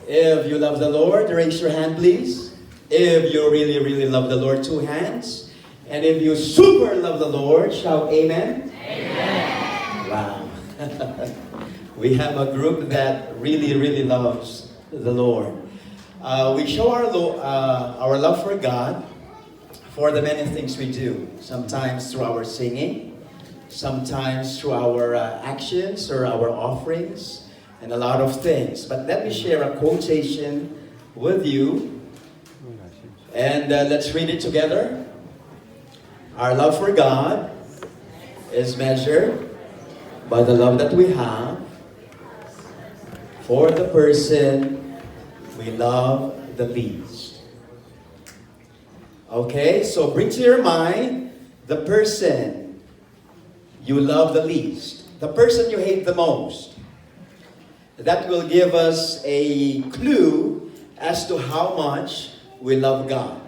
If you love the Lord, raise your hand, please. If you really, really love the Lord, two hands. And if you super love the Lord, shout amen. Amen. Wow. We have a group that really, really loves the Lord. We show our love for God for the many things we do. Sometimes through our singing, sometimes through our actions or our offerings, and a lot of things. But let me share a quotation with you. And let's read it together. Our love for God is measured by the love that we have for the person we love the least. Okay, so bring to your mind the person you love the least, the person you hate the most. That will give us a clue as to how much we love God.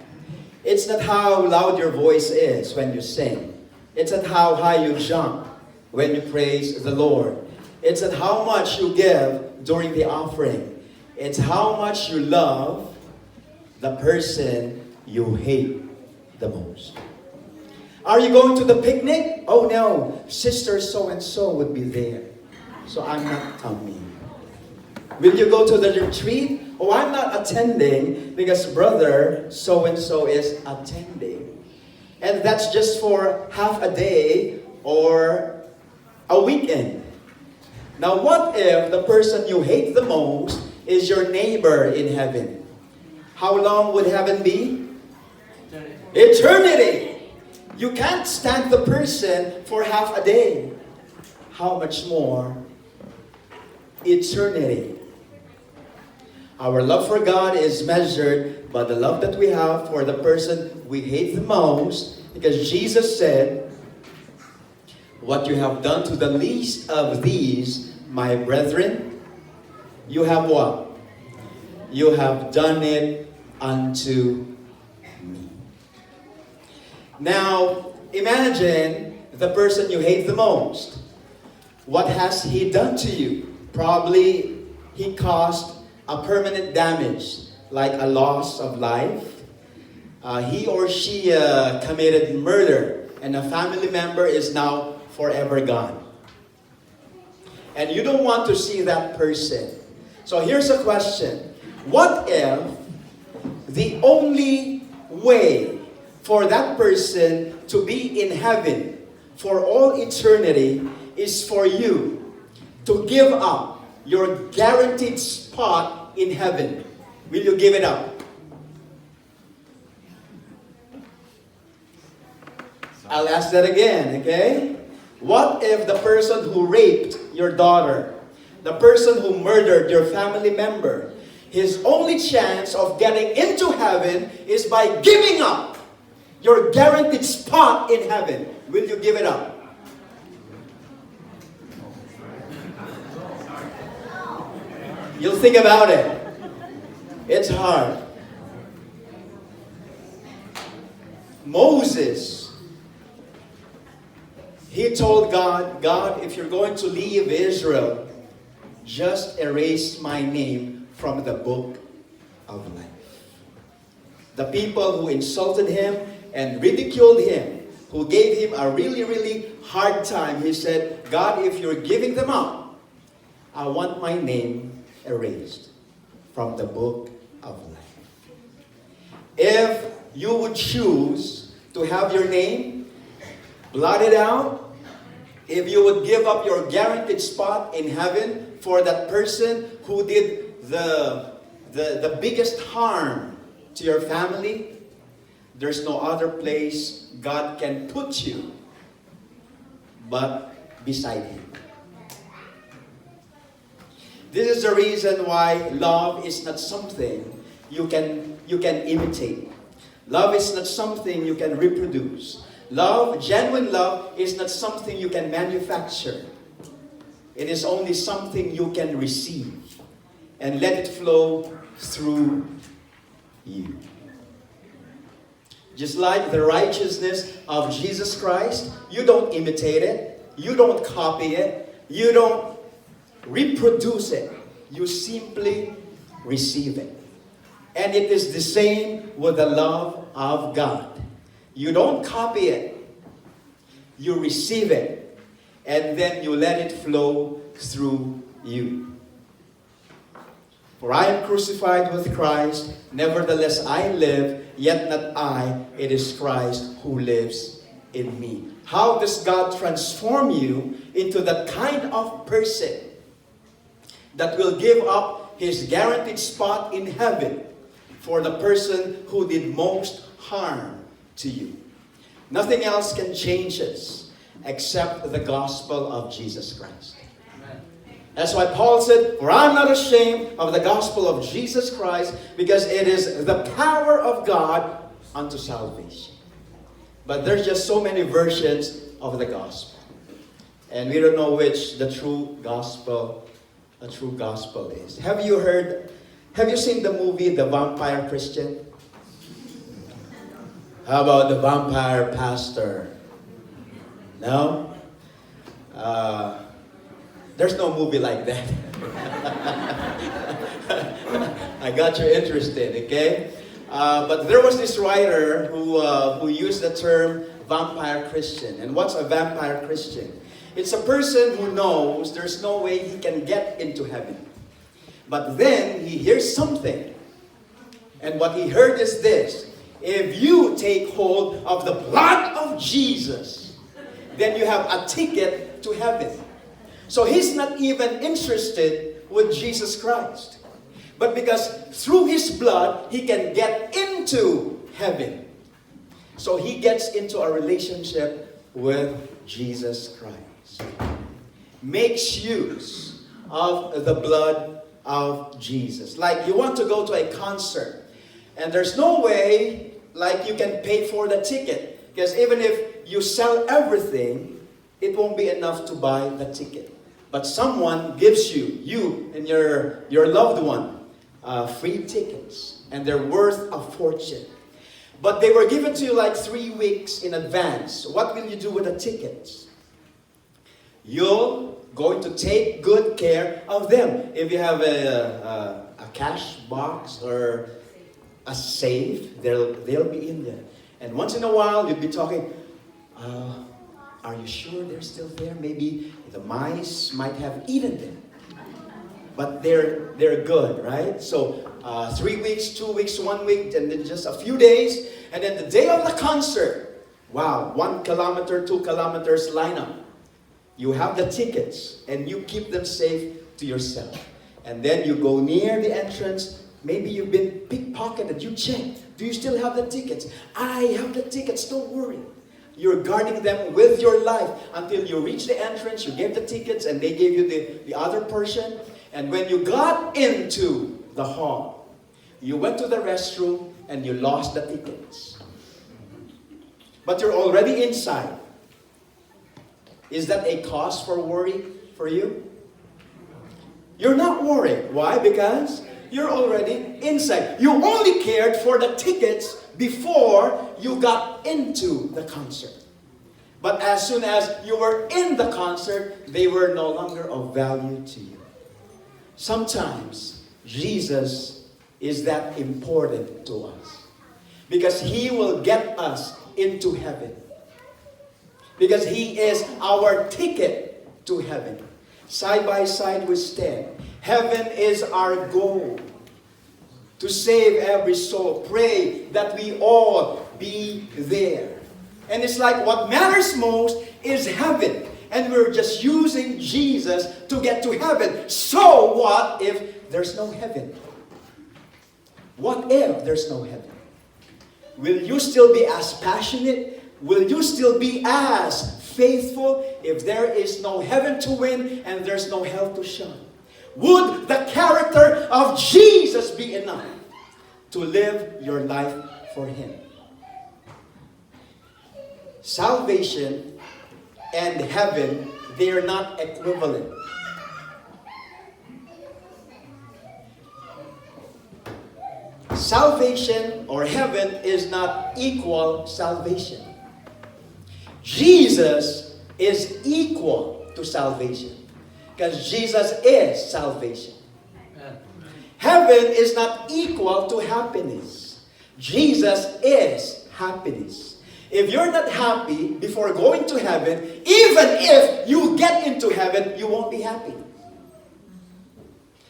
It's not how loud your voice is when you sing. It's not how high you jump when you praise the Lord. It's not how much you give during the offering. It's how much you love the person you hate the most. Are you going to the picnic? Oh no, sister so-and-so would be there, so I'm not coming. Will you go to the retreat? Oh, I'm not attending because brother so-and-so is attending. And that's just for half a day or a weekend. Now what if the person you hate the most is your neighbor in heaven? How long would heaven be? Eternity. You can't stand the person for half a day. How much more eternity? Our love for God is measured by the love that we have for the person we hate the most, because Jesus said, "What you have done to the least of these, my brethren, you have what? You have done it unto me." Now, imagine the person you hate the most. What has he done to you? Probably he caused a permanent damage, like a loss of life. He or she committed murder, and a family member is now forever gone. And you don't want to see that person. So here's a question. What if the only way for that person to be in heaven for all eternity is for you to give up your guaranteed spot in heaven? Will you give it up? I'll ask that again, okay? What if the person who raped your daughter, the person who murdered your family member, his only chance of getting into heaven is by giving up your guaranteed spot in heaven? Will you give it up? You'll think about it. It's hard. Moses, he told God, "God, if you're going to leave Israel, just erase my name from the book of life." The people who insulted him and ridiculed him, who gave him a really, really hard time, he said, "God, if you're giving them up, I want my name erased from the book of life." If you would choose to have your name blotted out, if you would give up your guaranteed spot in heaven for that person who did the biggest harm to your family, there's no other place God can put you but beside him. This is the reason why love is not something you can imitate. Love is not something you can reproduce. Love, genuine love, is not something you can manufacture. It is only something you can receive and let it flow through you. Just like the righteousness of Jesus Christ, you don't imitate it, you don't copy it, you don't reproduce it. You simply receive it. And it is the same with the love of God. You don't copy it. You receive it. And then you let it flow through you. For I am crucified with Christ, nevertheless I live, yet not I, it is Christ who lives in me. How does God transform you into that kind of person that will give up his guaranteed spot in heaven for the person who did most harm to you? Nothing else can change us except the gospel of Jesus Christ. That's why Paul said, for I'm not ashamed of the gospel of Jesus Christ, because it is the power of God unto salvation. But there's just so many versions of the gospel. And we don't know which the true gospel is. Have you seen the movie The Vampire Christian? How about The Vampire Pastor? No? There's no movie like that. I got you interested, okay? But there was this writer who used the term vampire Christian. And what's a vampire Christian? It's a person who knows there's no way he can get into heaven. But then he hears something. And what he heard is this: if you take hold of the blood of Jesus, then you have a ticket to heaven. So he's not even interested with Jesus Christ. But because through his blood, he can get into heaven. So he gets into a relationship with Jesus Christ. Makes use of the blood of Jesus. Like you want to go to a concert, and there's no way like you can pay for the ticket. Because even if you sell everything, it won't be enough to buy the ticket. But someone gives you and your loved one, free tickets. And they're worth a fortune. But they were given to you like 3 weeks in advance. What will you do with the tickets? You're going to take good care of them. If you have a cash box or a safe, they'll be in there. And once in a while, you'll be talking, are you sure they're still there? Maybe the mice might have eaten them. But they're good, right? So 3 weeks, 2 weeks, 1 week, and then just a few days. And then the day of the concert, wow, 1 kilometer, 2 kilometers line up. You have the tickets and you keep them safe to yourself. And then you go near the entrance. Maybe you've been pickpocketed. You check. Do you still have the tickets? I have the tickets. Don't worry. You're guarding them with your life until you reach the entrance. You gave the tickets and they gave you the other portion. And when you got into the hall, you went to the restroom and you lost the tickets. But you're already inside. Is that a cause for worry for you? You're not worried. Why? Because you're already inside. You only cared for the tickets before you got into the concert. But as soon as you were in the concert, they were no longer of value to you. Sometimes Jesus is that important to us because he will get us into heaven. Because he is our ticket to heaven. Side by side we stand. Heaven is our goal. To save every soul. Pray that we all be there. And it's like what matters most is heaven. And we're just using Jesus to get to heaven. So what if there's no heaven? What if there's no heaven? Will you still be as passionate? Will you still be as faithful if there is no heaven to win and there's no hell to shun? Would the character of Jesus be enough to live your life for him? Salvation and heaven, they are not equivalent. Salvation or heaven is not equal salvation. Jesus is equal to salvation because Jesus is salvation. Heaven heaven is not equal to happiness. Jesus is happiness. If you're not happy before going to heaven, even if you get into heaven, you won't be happy.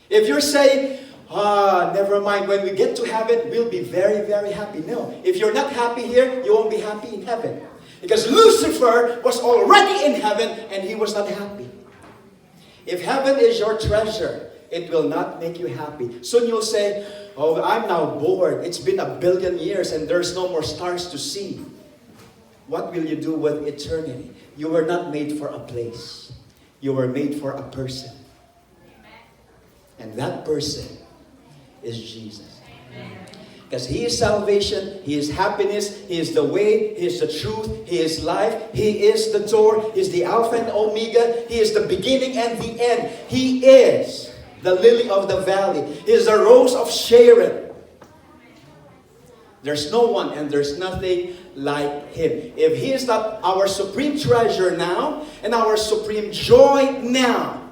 If you're saying, never mind, when we get to heaven, we'll be very, very happy. No. If you're not happy here, you won't be happy in heaven. Because Lucifer was already in heaven and he was not happy. If heaven is your treasure, it will not make you happy. Soon you'll say, oh, I'm now bored. It's been 1 billion years and there's no more stars to see. What will you do with eternity? You were not made for a place. You were made for a person. And that person is Jesus. Because He is salvation, He is happiness, He is the way, He is the truth, He is life, He is the door, He is the Alpha and Omega, He is the beginning and the end. He is the lily of the valley. He is the rose of Sharon. There's no one and there's nothing like Him. If He is not our supreme treasure now and our supreme joy now,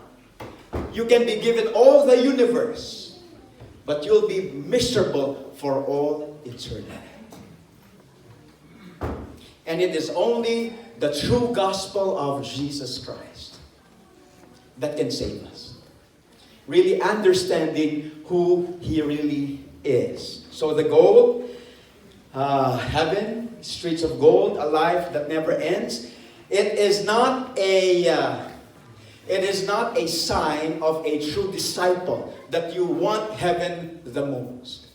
you can be given all the universe, but you'll be miserable for all eternity. And it is only the true gospel of Jesus Christ that can save us. Really understanding who He really is. So the goal, heaven, streets of gold, a life that never ends. It is not a sign of a true disciple that you want heaven the most.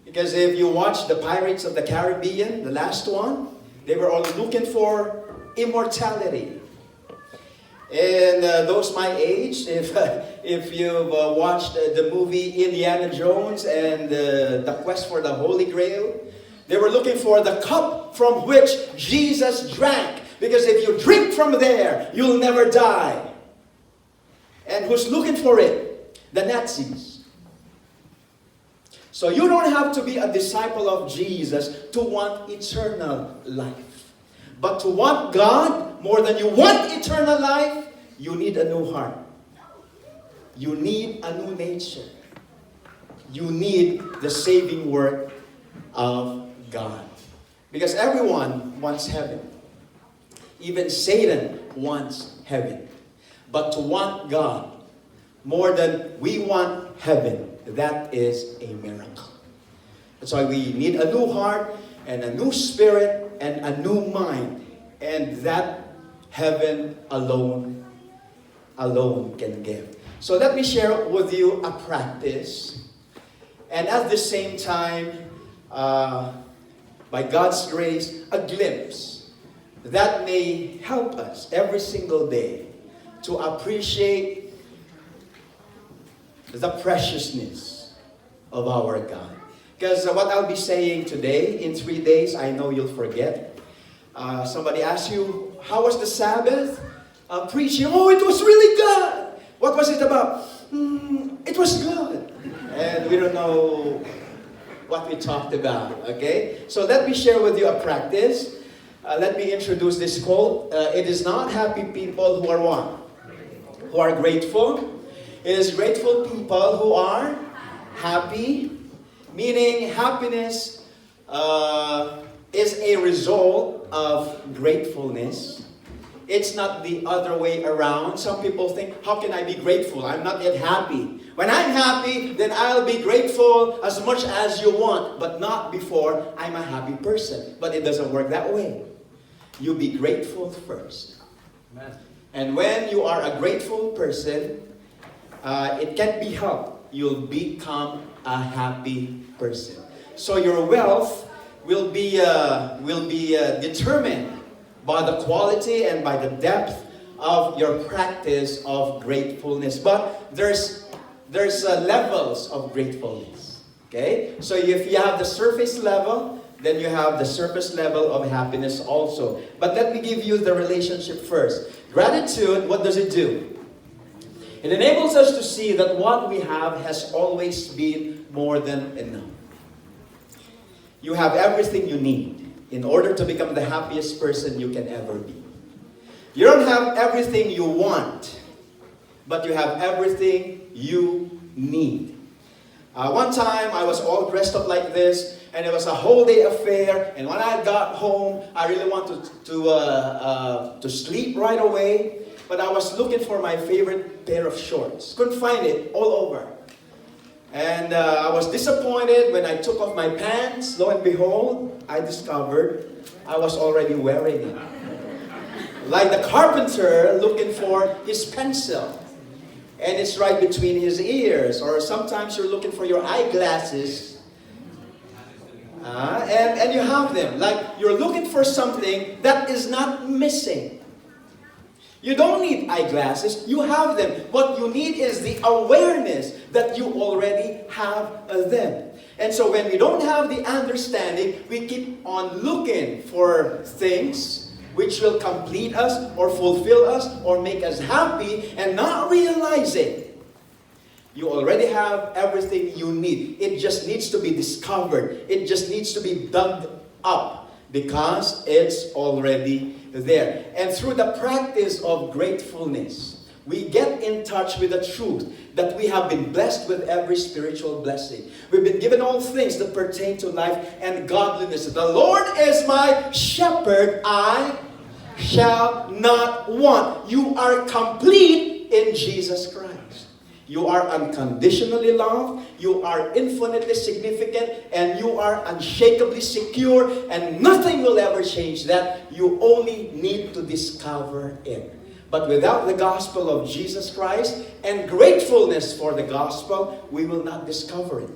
Because if you watch the Pirates of the Caribbean, the last one, they were all looking for immortality. And those my age, if you've watched the movie Indiana Jones and the quest for the Holy Grail, they were looking for the cup from which Jesus drank. Because if you drink from there, you'll never die. And who's looking for it? The Nazis. So you don't have to be a disciple of Jesus to want eternal life. But to want God more than you want eternal life, you need a new heart. You need a new nature. You need the saving work of God. Because everyone wants heaven. Even Satan wants heaven. But to want God more than we want heaven, that is a miracle. That's why we need a new heart and a new spirit and a new mind. And that heaven alone can give. So let me share with you a practice. And at the same time, by God's grace, a glimpse that may help us every single day to appreciate the preciousness of our God. Because what I'll be saying today, in 3 days, I know you'll forget. Somebody asks you, how was the Sabbath? Preaching, oh, it was really good. What was it about? It was good. And we don't know what we talked about, okay? So let me share with you a practice. Let me introduce this quote. It is not happy people who are what? Who are grateful. It is grateful people who are happy. Meaning happiness is a result of gratefulness. It's not the other way around. Some people think, how can I be grateful? I'm not yet happy. When I'm happy, then I'll be grateful as much as you want, but not before I'm a happy person. But it doesn't work that way. You be grateful first. Amen. And when you are a grateful person, it can't be helped. You'll become a happy person. So your wealth will be determined by the quality and by the depth of your practice of gratefulness. But there's levels of gratefulness. Okay? So if you have the surface level, then you have the surface level of happiness also. But let me give you the relationship first. Gratitude, what does it do? It enables us to see that what we have has always been more than enough. You have everything you need in order to become the happiest person you can ever be. You don't have everything you want, but you have everything you need. One time, I was all dressed up like this, and it was a whole day affair. And when I got home, I really wanted to sleep right away. But I was looking for my favorite pair of shorts. Couldn't find it all over. And I was disappointed when I took off my pants. Lo and behold, I discovered I was already wearing it. Like the carpenter looking for his pencil. And it's right between his ears. Or sometimes you're looking for your eyeglasses. And you have them. Like you're looking for something that is not missing. You don't need eyeglasses. You have them. What you need is the awareness that you already have them. And so when we don't have the understanding, we keep on looking for things which will complete us or fulfill us or make us happy, and not realizing you already have everything you need. It just needs to be discovered. It just needs to be dug up because it's already there. And through the practice of gratefulness, we get in touch with the truth that we have been blessed with every spiritual blessing. We've been given all things that pertain to life and godliness. The Lord is my shepherd, I shall not want. You are complete in Jesus Christ. You are unconditionally loved, you are infinitely significant, and you are unshakably secure, and nothing will ever change that. You only need to discover it. But without the gospel of Jesus Christ and gratefulness for the gospel, we will not discover it.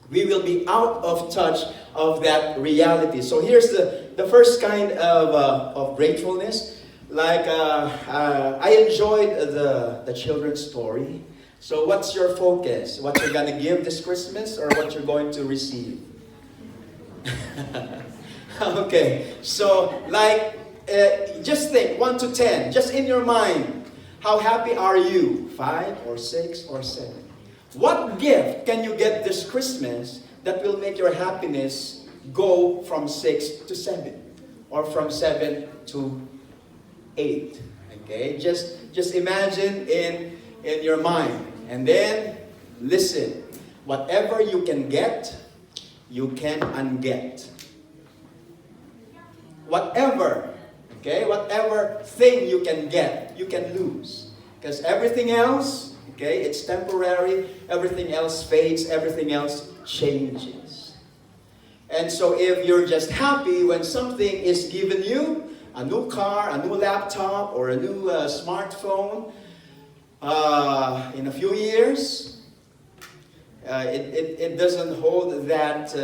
We will be out of touch of that reality. So here's the first kind of gratefulness. Like I enjoyed the children's story. So what's your focus? What you're going to give this Christmas or what you're going to receive? Okay, so like just think 1 to 10, just in your mind. How happy are you? 5 or 6 or 7? What gift can you get this Christmas that will make your happiness go from 6 to 7 or from 7 to 8? Okay, just imagine in your mind, and then listen. Whatever you can get, you can unget. Whatever thing you can get, you can lose. Because everything else, okay, it's temporary. Everything else fades. Everything else changes. And so if you're just happy when something is given you, a new car, a new laptop, or a new smartphone, in a few years, it doesn't hold that,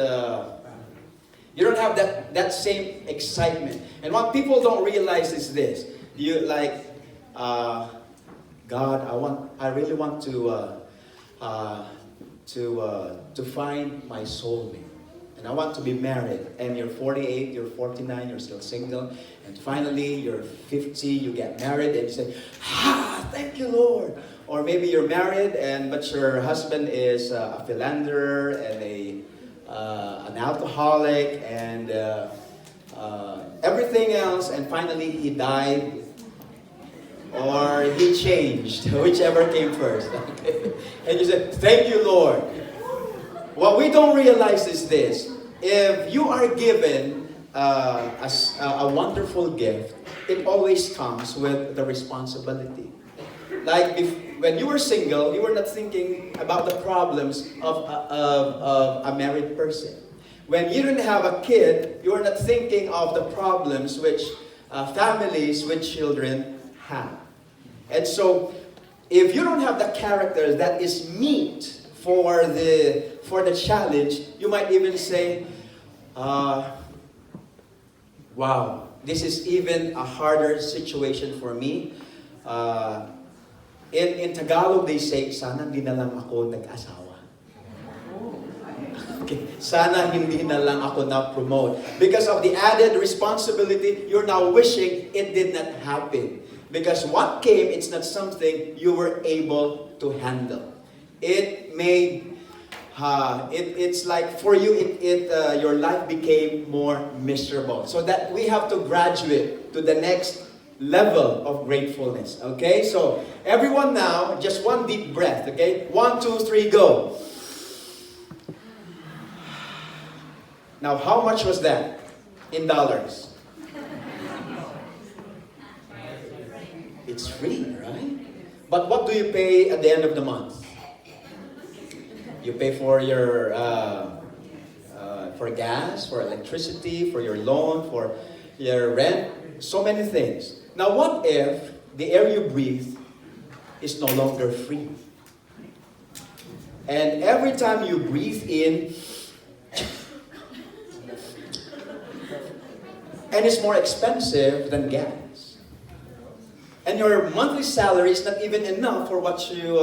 you don't have that same excitement. And what people don't realize is this. You like, God, I really want to find my soulmate. And I want to be married. And you're 48, you're 49, you're still single. And finally, you're 50, you get married, and you say, thank you, Lord. Or maybe you're married, but your husband is a philanderer and an alcoholic and everything else, and finally he died or he changed, whichever came first. Okay? And you say, thank you, Lord. What we don't realize is this. If you are given a wonderful gift, it always comes with the responsibility. Like when you were single, you were not thinking about the problems of a married person. When you didn't have a kid, you were not thinking of the problems which families with children have. And so, if you don't have the character that is meet for the challenge, you might even say, wow, this is even a harder situation for me. In Tagalog, they say, sana hindi na lang ako nag-asawa. Okay. Sana hindi na lang ako na-promote. Because of the added responsibility, you're now wishing it did not happen. Because what came, it's not something you were able to handle. It made, it's like for you, your life became more miserable. So that we have to graduate to the next level of gratefulness. Okay, so everyone now, just one deep breath. Okay, 1, 2, 3, go. Now, how much was that in dollars? It's free, right? But what do you pay at the end of the month? You pay for your for gas, for electricity, for your loan, for your rent, so many things. Now, what if the air you breathe is no longer free? And every time you breathe in, and it's more expensive than gas. And your monthly salary is not even enough for what you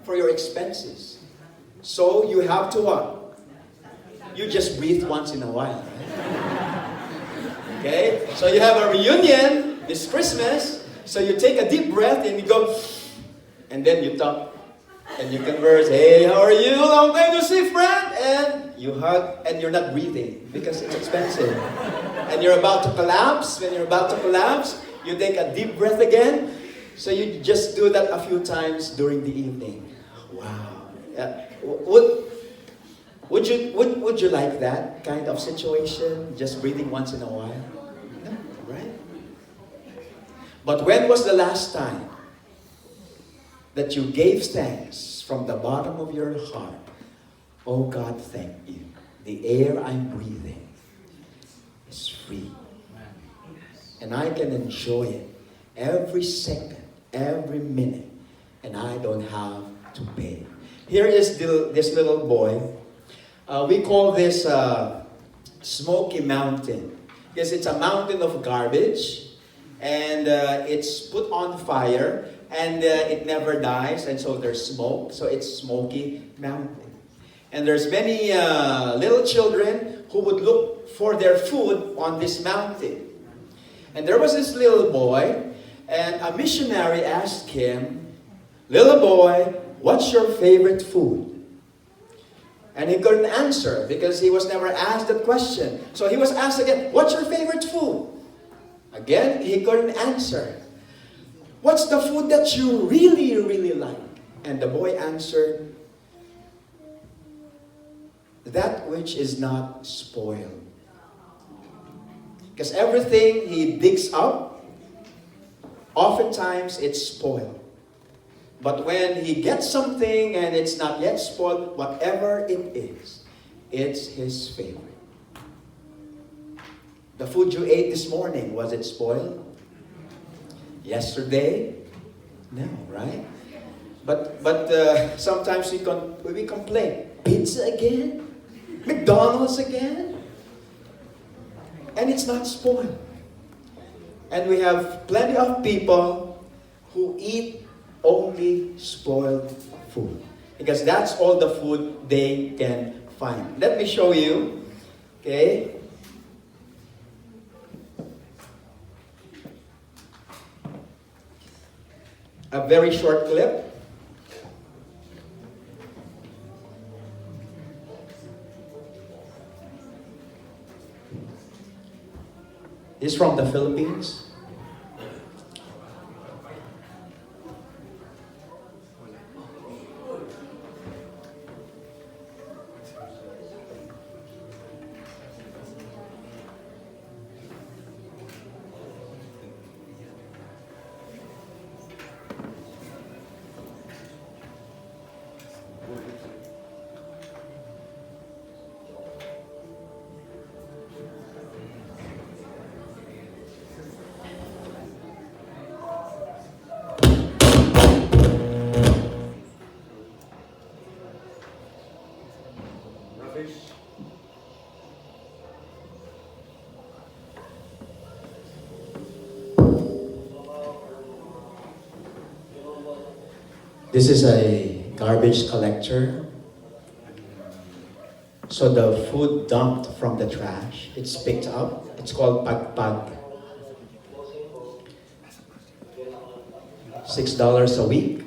for your expenses. So you have to what? You just breathe once in a while. Right? Okay? So you have a reunion this Christmas. So you take a deep breath and you go, and then you talk and you converse. Hey, how are you? Long time to see, friend. And you hug and you're not breathing because it's expensive. And you're about to collapse. When you're about to collapse, you take a deep breath again. So you just do that a few times during the evening. Wow. Would you like that kind of situation? Just breathing once in a while? No, right? But when was the last time that you gave thanks from the bottom of your heart? Oh God, thank you. The air I'm breathing is free. And I can enjoy it every second, every minute. And I don't have to pay. Here is this little boy. We call this Smoky Mountain. Because it's a mountain of garbage. And it's put on fire. And it never dies. And so there's smoke. So it's Smoky Mountain. And there's many little children who would look for their food on this mountain. And there was this little boy. And a missionary asked him, "Little boy, what's your favorite food?" And he couldn't answer because he was never asked that question. So he was asked again, "What's your favorite food?" Again, he couldn't answer. "What's the food that you really, really like?" And the boy answered, "That which is not spoiled." Because everything he digs up, oftentimes it's spoiled. But when he gets something and it's not yet spoiled, whatever it is, it's his favorite. The food you ate this morning, was it spoiled? Yesterday? No, right? But sometimes we complain. Pizza again? McDonald's again? And it's not spoiled. And we have plenty of people who eat only spoiled food. Because that's all the food they can find. Let me show you. Okay? A very short clip. It's from the Philippines. This is a garbage collector. So the food dumped from the trash, it's picked up. It's called pagpag. $6 a week.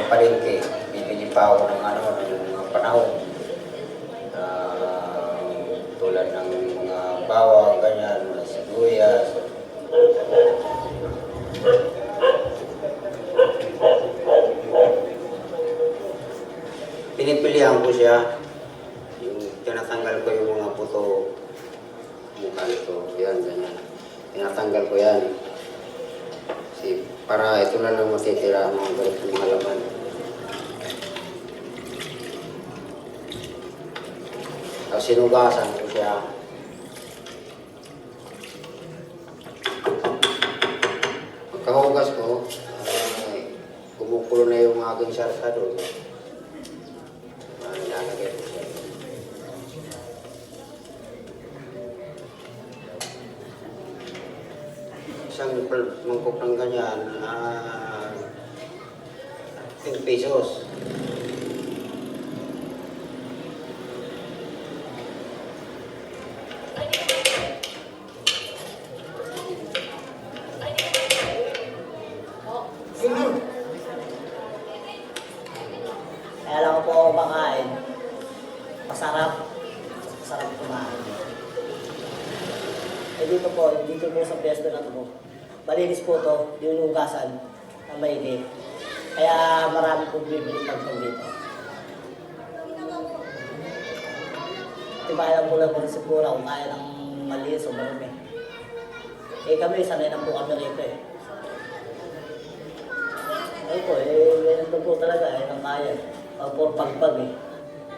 palengke. Bibili pa ako ng ng mga panahon. Tulad ng mga bawang, ganyan, mga sibuyas. Pinipilihan ko siya. Yung tinatanggal ko yung mga puto. Mukha nito. Yan, ganyan. Tinatanggal ko yan. Kasi para ito na lang matitira ang mga laman. Tapos sinugasan ko siya. Pagkahugas ko, kumukulo na yung aking sarsa doon. Nilalagay ko siya. Isang mangkok ng ganyan, 10 pesos. Kaya lang po ako makain. Masarap. Masarap kumain. Dito po sa pwesto na ito po. Malinis po ito, yung hugasan na maigi. Kaya marami po bibili pagpag dito. Tibayan po lang po si Pura kung kaya ng malinis o marumi. Kami, sanay na po kami rito Ay po, ganito po talaga, ang kaya. Po pagpag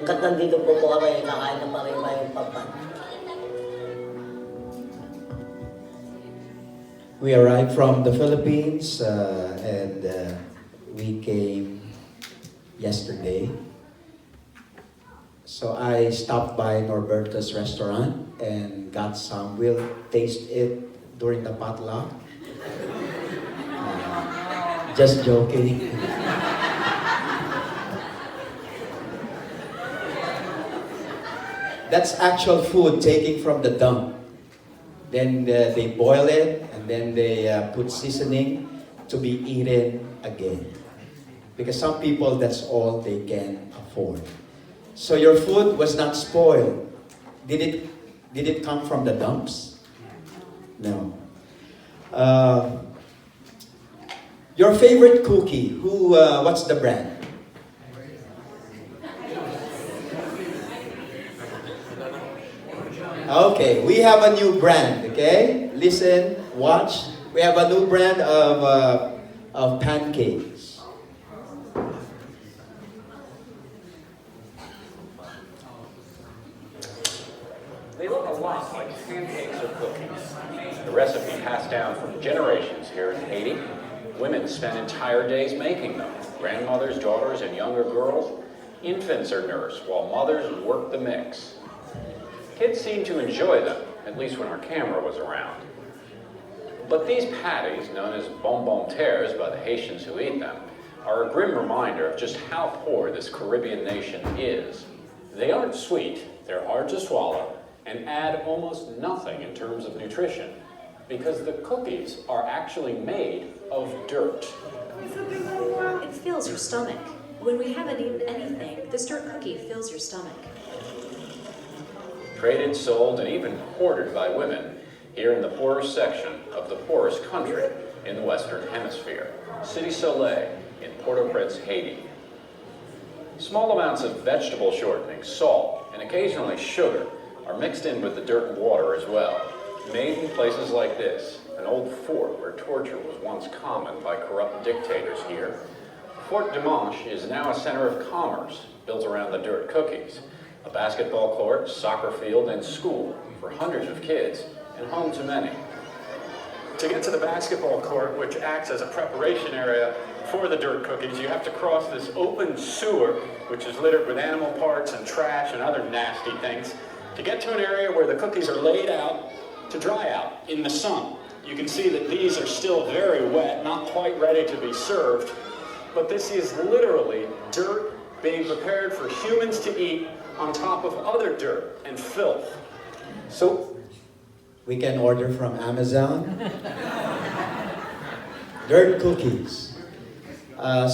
Hanggat nandito po kami, nakain na pa rin yung pagpag. We arrived from the Philippines and we came yesterday. So I stopped by Norberto's restaurant and got some. We'll taste it during the potluck. Just joking. That's actual food taken from the dump. Then they boil it and then they put seasoning to be eaten again. Because some people, that's all they can afford. So your food was not spoiled. Did it come from the dumps? No. Your favorite cookie, what's the brand? Okay, we have a new brand, okay? Listen, watch. We have a new brand of pancakes. They look a lot like pancakes or cookies. The recipe passed down from generations here in Haiti. Women spend entire days making them. Grandmothers, daughters, and younger girls. Infants are nursed while mothers work the mix. Kids seem to enjoy them, at least when our camera was around. But these patties, known as bonbon terres by the Haitians who eat them, are a grim reminder of just how poor this Caribbean nation is. They aren't sweet, they're hard to swallow, and add almost nothing in terms of nutrition, because the cookies are actually made of dirt. It fills your stomach. When we haven't eaten anything, this dirt cookie fills your stomach. Traded, sold, and even hoarded by women here in the poorest section of the poorest country in the Western Hemisphere, Cité Soleil in Port-au-Prince, Haiti. Small amounts of vegetable shortening, salt, and occasionally sugar are mixed in with the dirt and water as well, made in places like this, an old fort where torture was once common by corrupt dictators here. Fort Dimanche is now a center of commerce built around the dirt cookies, a basketball court, soccer field, and school for hundreds of kids, and home to many. To get to the basketball court, which acts as a preparation area for the dirt cookies, you have to cross this open sewer, which is littered with animal parts and trash and other nasty things, to get to an area where the cookies are laid out to dry out in the sun. You can see that these are still very wet, not quite ready to be served, but this is literally dirt being prepared for humans to eat on top of other dirt and filth. So, we can order from Amazon. Dirt cookies.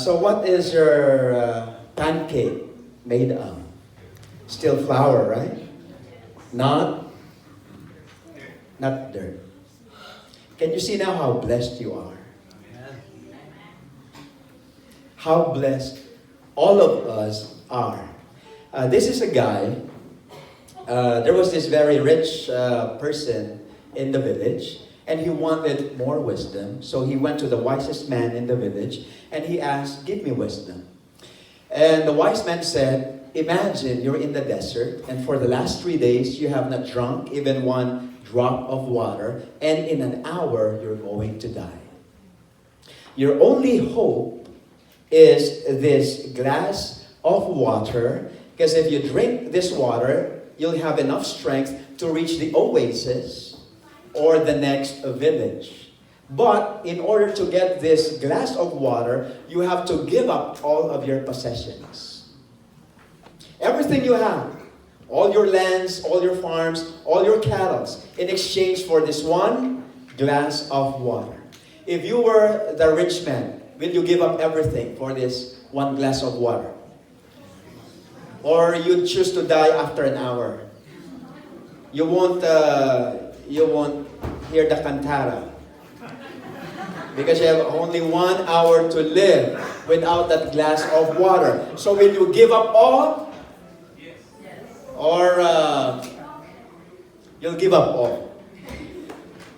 So what is your pancake made of? Still flour, right? Not dirt. Can you see now how blessed you are? How blessed all of us are. This is a guy. There was this very rich person in the village, and he wanted more wisdom. So he went to the wisest man in the village, and he asked, "Give me wisdom." And the wise man said, "Imagine you're in the desert, and for the last 3 days you have not drunk even one drop of water, and in an hour you're going to die. Your only hope is this glass of water, because if you drink this water, you'll have enough strength to reach the oasis or the next village. But in order to get this glass of water, you have to give up all of your possessions. Everything you have, all your lands, all your farms, all your cattle, in exchange for this one glass of water. If you were the rich man, will you give up everything for this one glass of water? Or you'd choose to die after an hour? You won't hear the cantata, because you have only 1 hour to live without that glass of water. So will you give up all? Or you'll give up all?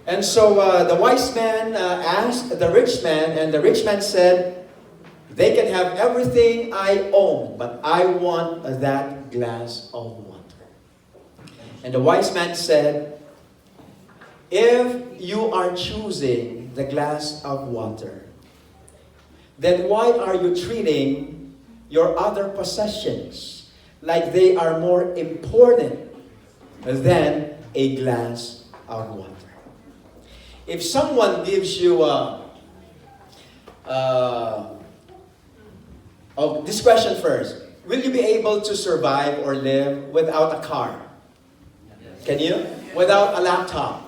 And so the wise man asked the rich man, and the rich man said, "They can have everything I own, but I want that glass of water." And the wise man said, "If you are choosing the glass of water, then why are you treating your other possessions like they are more important than a glass of water?" If someone gives you this question first: will you be able to survive or live without a car? Can you? Without a laptop?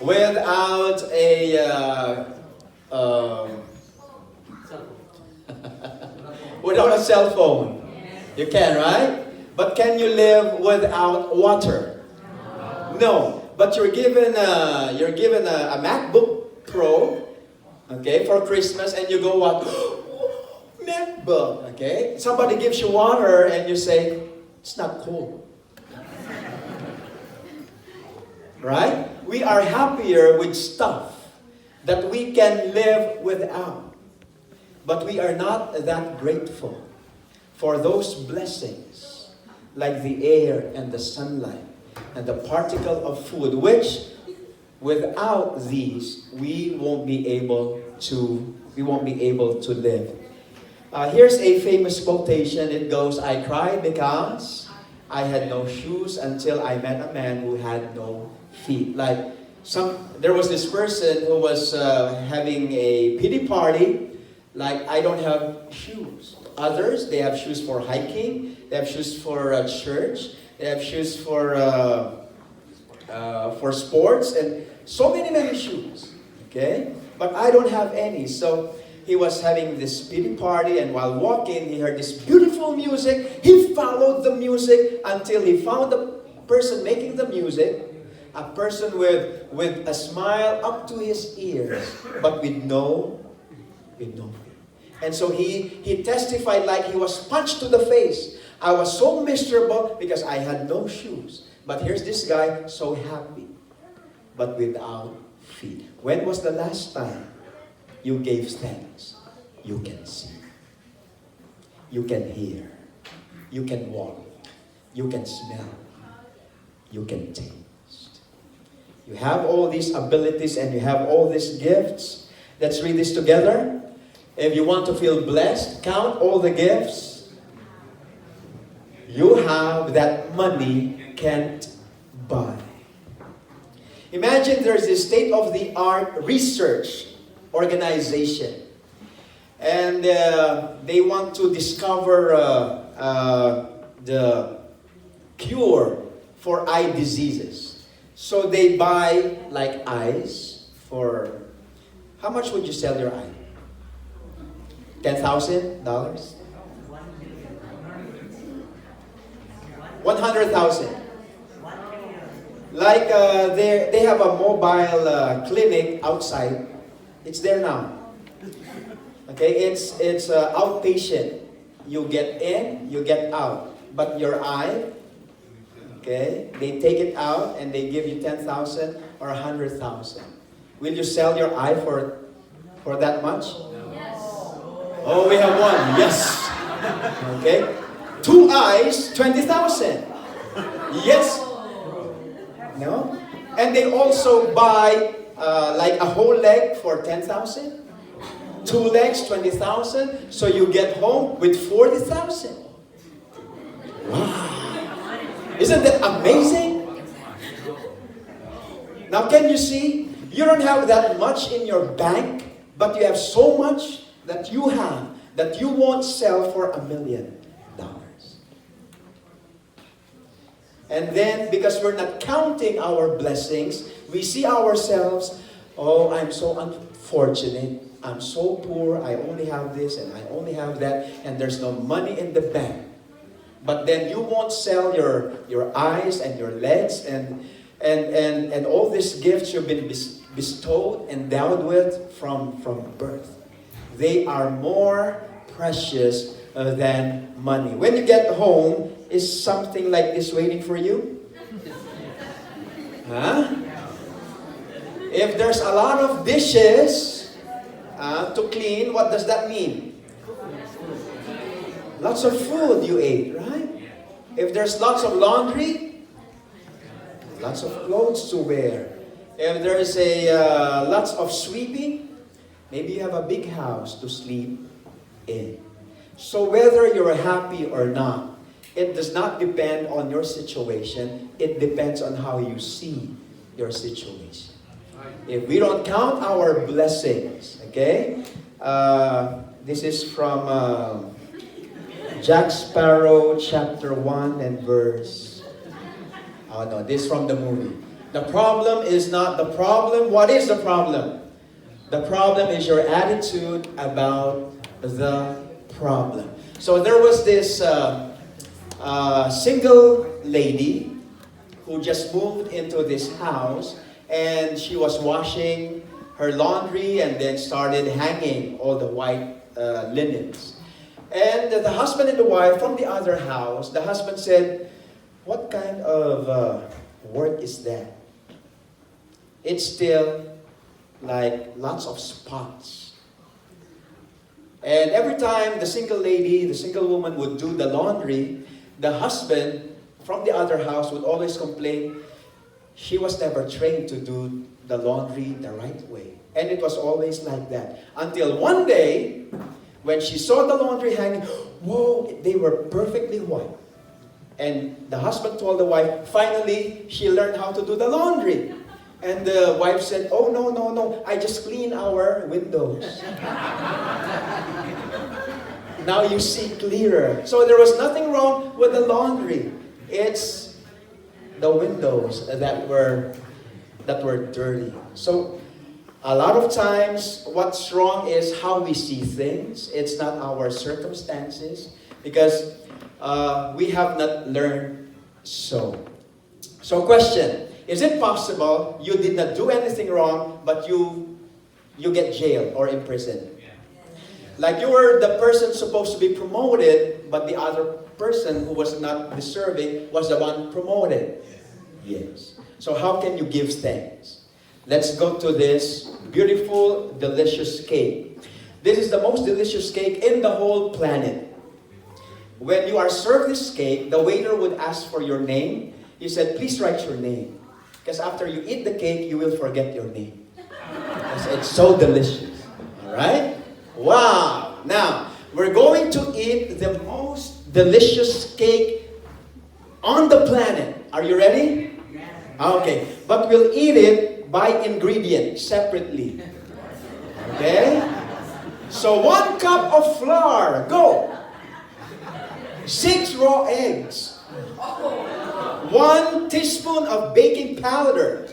Without a without a cell phone? You can, right? But can you live without water? No. But you're given a MacBook Pro, okay, for Christmas, and you go what? MacBook, okay? Somebody gives you water, and you say, "It's not cool." Right? We are happier with stuff that we can live without. But we are not that grateful for those blessings, like the air and the sunlight and the particle of food, which without these we won't be able to live. Here's a famous quotation. It goes, "I cried because I had no shoes until I met a man who had no feet." There was this person who was having a pity party, like, "I don't have shoes." Others, they have shoes for hiking, they have shoes for church, they have shoes for sports, and so many shoes. Okay, but I don't have any. So he was having this pity party, and while walking, he heard this beautiful music. He followed the music until he found the person making the music, a person with a smile up to his ears, but with no feet. And so he testified like he was punched to the face. "I was so miserable because I had no shoes. But here's this guy so happy, but without feet." When was the last time you gave thanks? You can see, you can hear, you can walk, you can smell, you can taste. You have all these abilities and you have all these gifts. Let's read this together. If you want to feel blessed, count all the gifts you have that money can't buy. Imagine there's a state-of-the-art research organization, and they want to discover the cure for eye diseases. So they buy like eyes for, how much would you sell your eye? $10,000? 100,000. Like they have a mobile clinic outside. It's there now. Okay, it's outpatient. You get in, you get out. But your eye, okay, they take it out and they give you 10,000 or 100,000. Will you sell your eye for that much? Yes. Oh, we have one. Yes. Okay. 2 eyes, 20,000. Yes. No? And they also buy like a whole leg for 10,000. 2 legs, 20,000. So you get home with 40,000. Wow. Isn't that amazing? Now can you see? You don't have that much in your bank, but you have so much that you have that you won't sell for $1 million. And then, because we're not counting our blessings, we see ourselves, oh, I'm so unfortunate. I'm so poor. I only have this and I only have that. And there's no money in the bank. But then you won't sell your eyes and your legs and all these gifts you've been bestowed, endowed with from birth. They are more precious than money. When you get home, is something like this waiting for you? Huh? If there's a lot of dishes to clean, what does that mean? Lots of food you ate, right? If there's lots of laundry, lots of clothes to wear. If there's lots of sweeping, maybe you have a big house to sleep in. So whether you're happy or not, it does not depend on your situation. It depends on how you see your situation. If we don't count our blessings, okay? This is from Jack Sparrow, chapter 1 and verse... Oh no, this is from the movie. The problem is not the problem. What is the problem? The problem is your attitude about the problem. So there was this single lady who just moved into this house, and she was washing her laundry and then started hanging all the white linens. And the husband and the wife from the other house, the husband said, "What kind of work is that? It's still like lots of spots." And every time the single lady, the single woman would do the laundry, the husband from the other house would always complain, she was never trained to do the laundry the right way. And it was always like that. Until one day, when she saw the laundry hanging, whoa, they were perfectly white. And the husband told the wife, finally, she learned how to do the laundry. And the wife said, "Oh, no, I just clean our windows." Now you see clearer. So there was nothing wrong with the laundry. It's the windows that were dirty. So a lot of times what's wrong is how we see things. It's not our circumstances, because we have not learned so. So question, is it possible you did not do anything wrong, but you get jailed or imprisoned? Like you were the person supposed to be promoted, but the other person who was not deserving was the one promoted. Yes. So how can you give thanks? Let's go to this beautiful, delicious cake. This is the most delicious cake in the whole planet. When you are served this cake, the waiter would ask for your name. He said, "Please write your name. Because after you eat the cake, you will forget your name." Because it's so delicious. Alright? Wow! Now, we're going to eat the most delicious cake on the planet. Are you ready? Okay. But we'll eat it by ingredient, separately. Okay? So 1 cup of flour. Go! 6 raw eggs. 1 teaspoon of baking powder.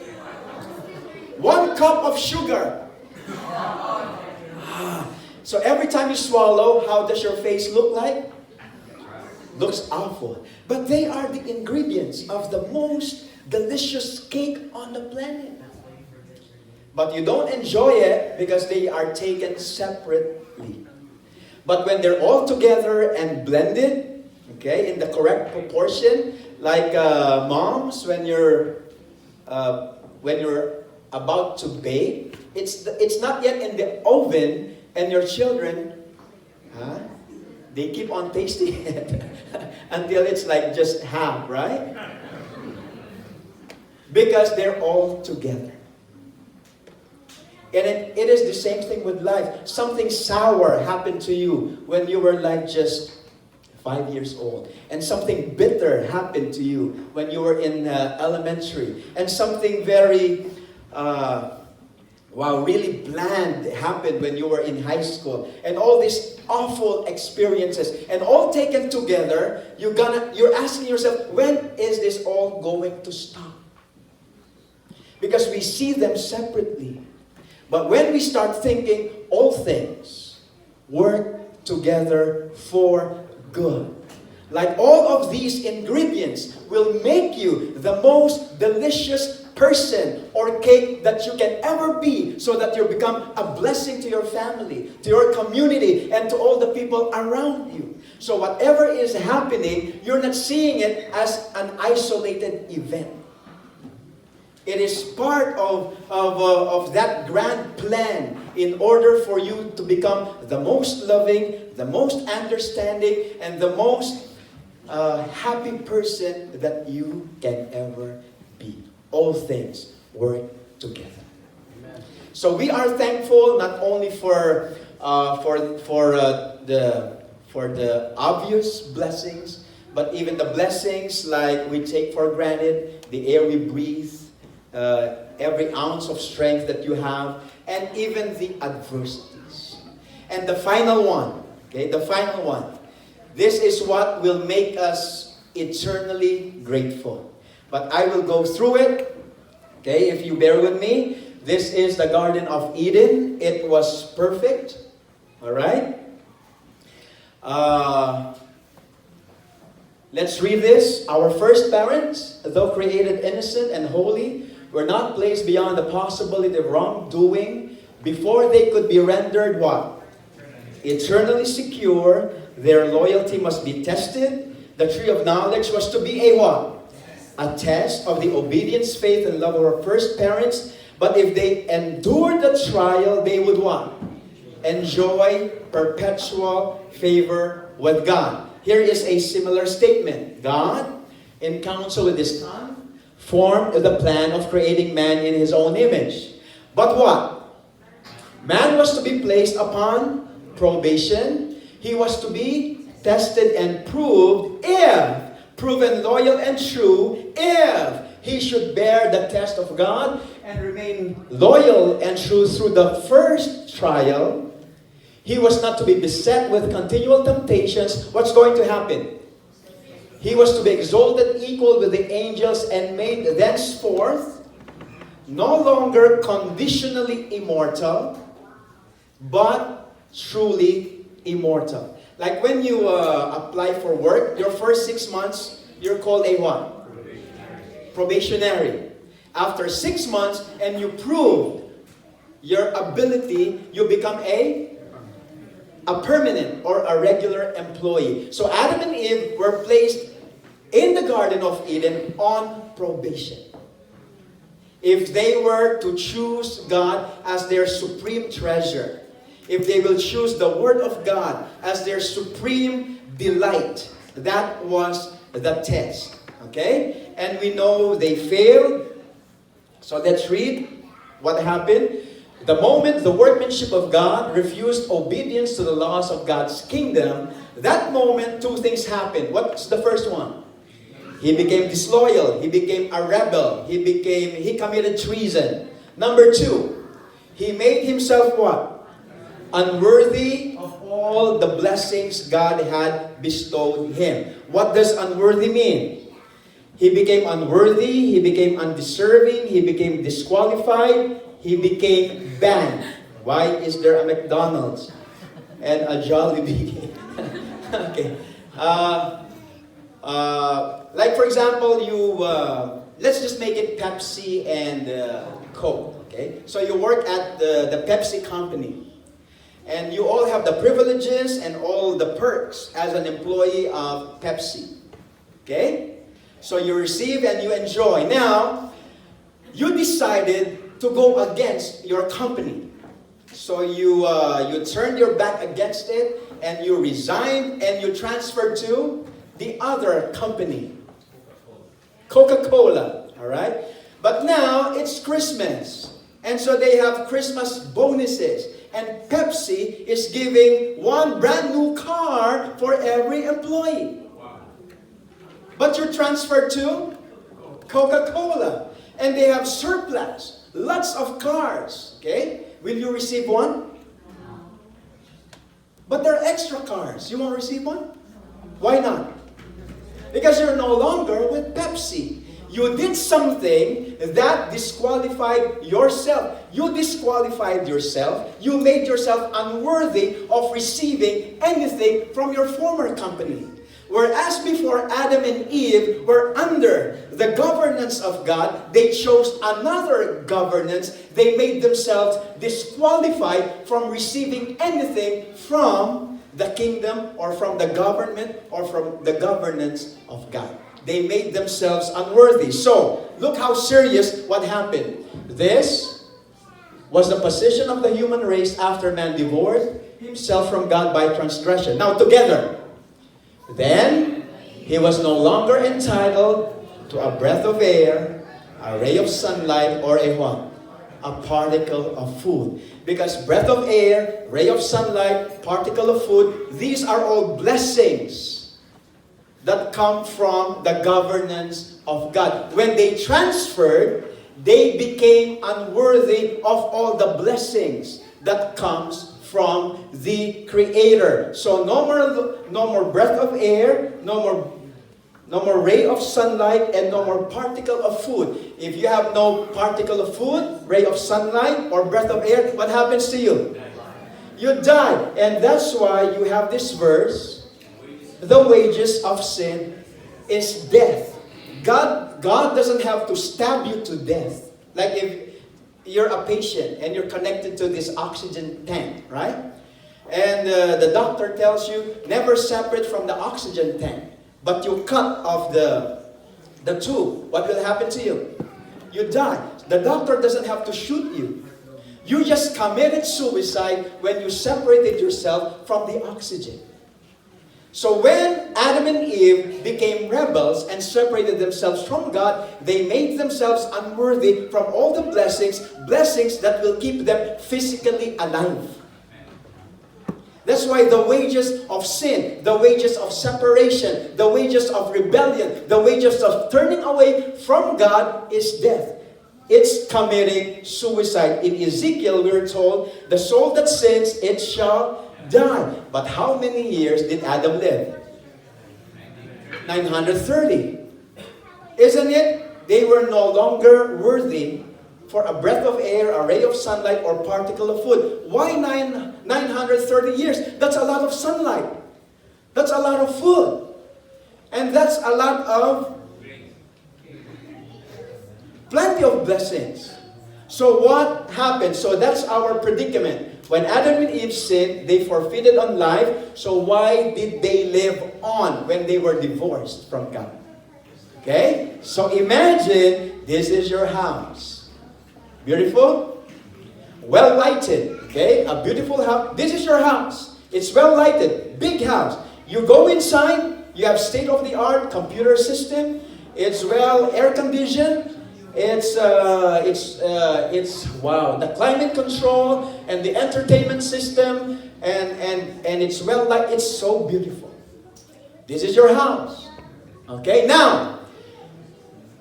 1 cup of sugar. So every time you swallow, how does your face look like? Looks awful. But they are the ingredients of the most delicious cake on the planet. But you don't enjoy it because they are taken separately. But when they're all together and blended, okay, in the correct proportion, like moms, when you're about to bake, it's not yet in the oven, and your children, they keep on tasting it until it's like just half, right? Because they're all together. And it is the same thing with life. Something sour happened to you when you were like just 5 years old. And something bitter happened to you when you were in elementary. And something very, really bland happened when you were in high school. And all these awful experiences. And all taken together, you're asking yourself, when is this all going to stop? Because we see them separately. But when we start thinking, all things work together for good. Like all of these ingredients will make you the most delicious person or cake that you can ever be, so that you become a blessing to your family, to your community, and to all the people around you. So whatever is happening, you're not seeing it as an isolated event. It is part of that grand plan in order for you to become the most loving, the most understanding, and the most happy person that you can ever be. All things work together. Amen. So we are thankful not only for the obvious blessings, but even the blessings like we take for granted, the air we breathe, every ounce of strength that you have, and even the adversities. And the final one, okay, the final one. This is what will make us eternally grateful. But I will go through it, okay, if you bear with me. This is the Garden of Eden. It was perfect, all right? Let's read this. Our first parents, though created innocent and holy, were not placed beyond the possibility of wrongdoing before they could be rendered what? Eternally secure. Their loyalty must be tested. The tree of knowledge was to be a what? A test of the obedience, faith, and love of our first parents. But if they endured the trial, they would what? Enjoy perpetual favor with God. Here is a similar statement. God, in counsel with His Son, formed the plan of creating man in His own image. But what? Man was to be placed upon probation. He was to be tested and proved, if proven loyal and true, if he should bear the test of God and remain loyal and true through the first trial. He was not to be beset with continual temptations. What's going to happen? He was to be exalted equal with the angels and made thenceforth no longer conditionally immortal, but truly immortal. Like when you apply for work, your first 6 months, you're called a what? Probationary. After 6 months, and you prove your ability, you become a permanent or a regular employee. So Adam and Eve were placed in the Garden of Eden on probation. If they were to choose God as their supreme treasure, if they will choose the Word of God as their supreme delight, that was the test. Okay? And we know they failed. So let's read what happened. The moment the workmanship of God refused obedience to the laws of God's kingdom, that moment two things happened. What's the first one? He became disloyal. He became a rebel. He committed treason. Number two, he made himself what? Unworthy of all the blessings God had bestowed him. What does unworthy mean? He became unworthy. He became undeserving. He became disqualified. He became banned. Why is there a McDonald's? and a Jollibee. Okay. Like for example, let's just make it Pepsi and Coke. Okay. So you work at the Pepsi company. And you all have the privileges and all the perks as an employee of Pepsi. Okay? So you receive and you enjoy. Now, you decided to go against your company. So you turned your back against it and you resigned and you transferred to the other company. Coca-Cola. Alright? But now it's Christmas. And so they have Christmas bonuses. And Pepsi is giving one brand new car for every employee. But you're transferred to Coca-Cola. And they have surplus. Lots of cars. Okay? Will you receive one? But there are extra cars. You won't receive one? Why not? Because you're no longer with Pepsi. You did something that disqualified yourself. You disqualified yourself. You made yourself unworthy of receiving anything from your former company. Whereas before Adam and Eve were under the governance of God, they chose another governance. They made themselves disqualified from receiving anything from the kingdom or from the government or from the governance of God. They made themselves unworthy. So, look how serious what happened. This was the position of the human race after man divorced himself from God by transgression. Now, together. Then, he was no longer entitled to a breath of air, a ray of sunlight, or a what? A particle of food. Because breath of air, ray of sunlight, particle of food, these are all blessings that come from the governance of God. When they transferred, they became unworthy of all the blessings that comes from the Creator. So no more breath of air, no more ray of sunlight, and no more particle of food. If you have no particle of food, ray of sunlight, or breath of air, what happens to you? You die. And that's why you have this verse, the wages of sin is death. God doesn't have to stab you to death. Like if you're a patient and you're connected to this oxygen tank, right? And the doctor tells you, never separate from the oxygen tank. But you cut off the tube. What will happen to you? You die. The doctor doesn't have to shoot you. You just committed suicide when you separated yourself from the oxygen. So when Adam and Eve became rebels and separated themselves from God, they made themselves unworthy from all the blessings that will keep them physically alive. That's why the wages of sin, the wages of separation, the wages of rebellion, the wages of turning away from God is death. It's committing suicide. In Ezekiel, we're told, the soul that sins, it shall die. But how many years did Adam live? 930. Isn't it? They were no longer worthy for a breath of air, a ray of sunlight, or particle of food. Why 930 years? That's a lot of sunlight. That's a lot of food. And that's a lot of plenty of blessings. So what happened? So that's our predicament. When Adam and Eve sinned, they forfeited on life. So why did they live on when they were divorced from God? Okay? So imagine this is your house. Beautiful? Well lighted. Okay? A beautiful house. This is your house. It's well lighted. Big house. You go inside. You have state-of-the-art computer system. It's well air conditioned. It's wow, the climate control and the entertainment system and it's well light. It's so beautiful. This is your house. Okay, now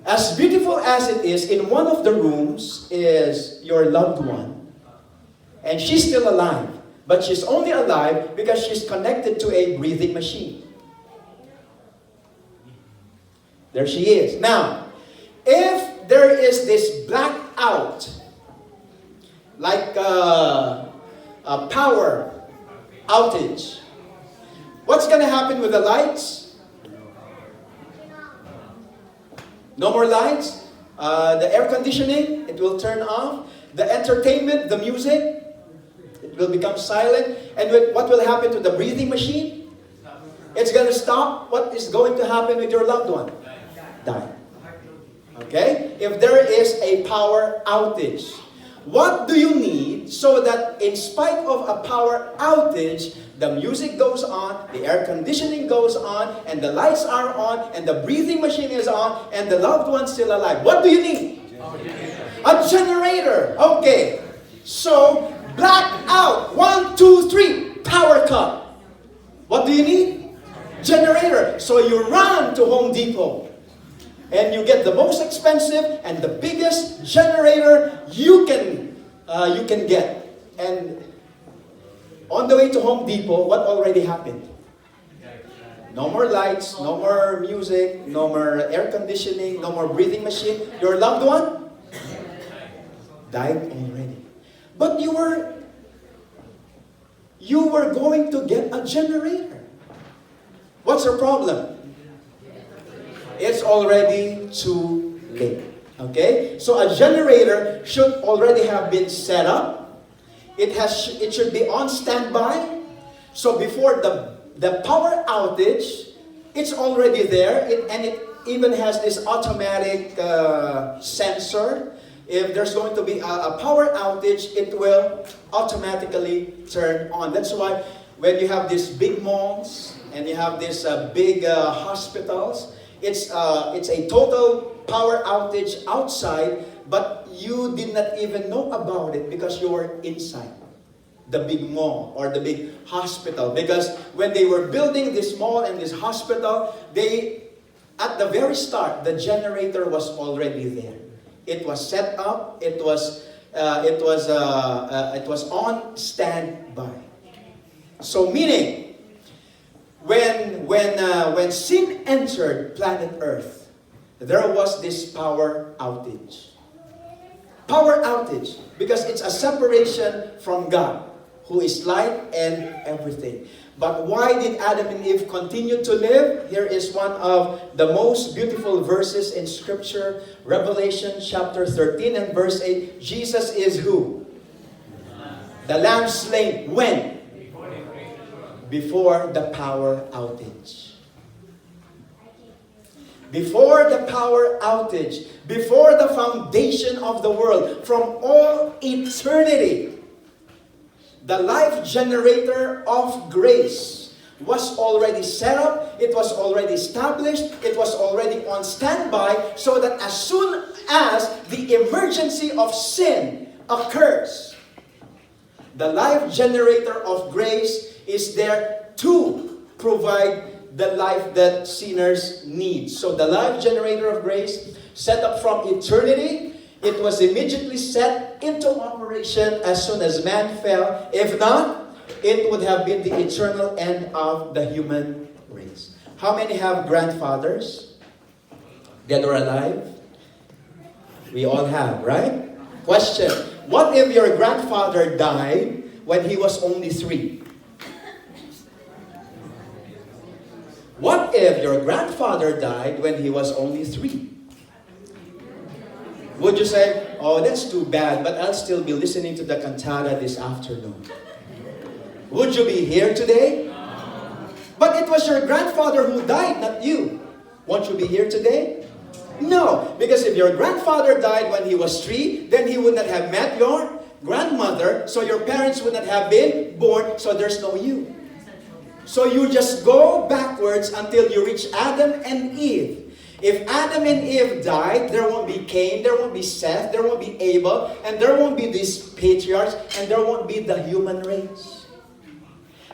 as beautiful as it is, in one of the rooms is your loved one, and she's still alive, but she's only alive because she's connected to a breathing machine. There she is. Now, if there is this blackout, like a power outage. What's going to happen with the lights? No more lights. The air conditioning, it will turn off. The entertainment, the music, it will become silent. And what will happen to the breathing machine? It's going to stop. What is going to happen with your loved one? Die. Okay? If there is a power outage, what do you need so that in spite of a power outage, the music goes on, the air conditioning goes on, and the lights are on, and the breathing machine is on, and the loved one's still alive? What do you need? A generator. Okay. So, black out. 1, 2, 3. Power cut. What do you need? Generator. So you run to Home Depot. And you get the most expensive and the biggest generator you can get. And on the way to Home Depot, what already happened? No more lights, no more music, no more air conditioning, no more breathing machine. Your loved one died already. But you were going to get a generator. What's your problem? It's already too late. Okay? So a generator should already have been set up. It should be on standby. So before the power outage, it's already there. And it even has this automatic sensor. If there's going to be a power outage, it will automatically turn on. That's why when you have these big malls and you have these big hospitals, it's a total power outage outside, but you did not even know about it because you were inside the big mall or the big hospital. Because when they were building this mall and this hospital, at the very start, the generator was already there. It was set up. It was on standby. So meaning, when sin entered planet Earth, there was this power outage. Power outage, because it's a separation from God, who is light and everything. But why did Adam and Eve continue to live? Here is one of the most beautiful verses in Scripture, Revelation chapter 13 and verse 8. Jesus is who? The Lamb slain. When? Before the power outage. Before the power outage. Before the foundation of the world. From all eternity. The life generator of grace was already set up. It was already established. It was already on standby. So that as soon as the emergency of sin occurs, the life generator of grace is there to provide the life that sinners need. So the life generator of grace, set up from eternity, it was immediately set into operation as soon as man fell. If not, it would have been the eternal end of the human race. How many have grandfathers? Dead or alive? We all have, right? Question. What if your grandfather died when he was only 3? What if your grandfather died when he was only 3? Would you say, oh, that's too bad, but I'll still be listening to the cantata this afternoon? Would you be here today? But it was your grandfather who died, not you. Won't you be here today? No, because if your grandfather died when he was 3, then he would not have met your grandmother, so your parents would not have been born, so there's no you. So you just go backwards until you reach Adam and Eve. If Adam and Eve died, there won't be Cain, there won't be Seth, there won't be Abel, and there won't be these patriarchs, and there won't be the human race.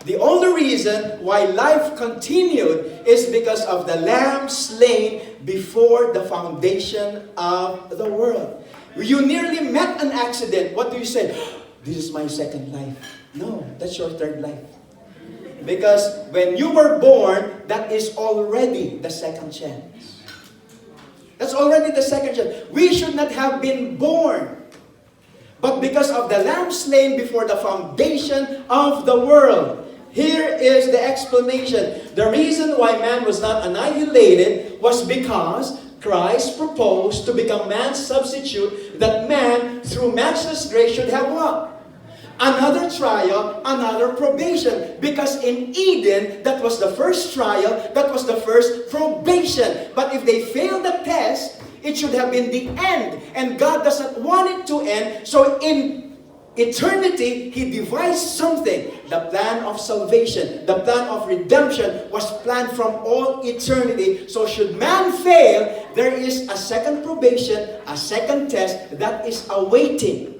The only reason why life continued is because of the Lamb slain before the foundation of the world. You nearly met an accident. What do you say? This is my second life. No, that's your third life. Because when you were born, that is already the second chance. That's already the second chance. We should not have been born. But because of the Lamb slain before the foundation of the world, Here is the explanation. The reason why man was not annihilated was because Christ proposed to become man's substitute, that man, through matchless grace, should have what? Another trial, another probation. Because in Eden, that was the first trial, that was the first probation. But if they failed the test, it should have been the end. And God doesn't want it to end. So in eternity, He devised something. The plan of salvation, the plan of redemption was planned from all eternity. So should man fail, there is a second probation, a second test that is awaiting.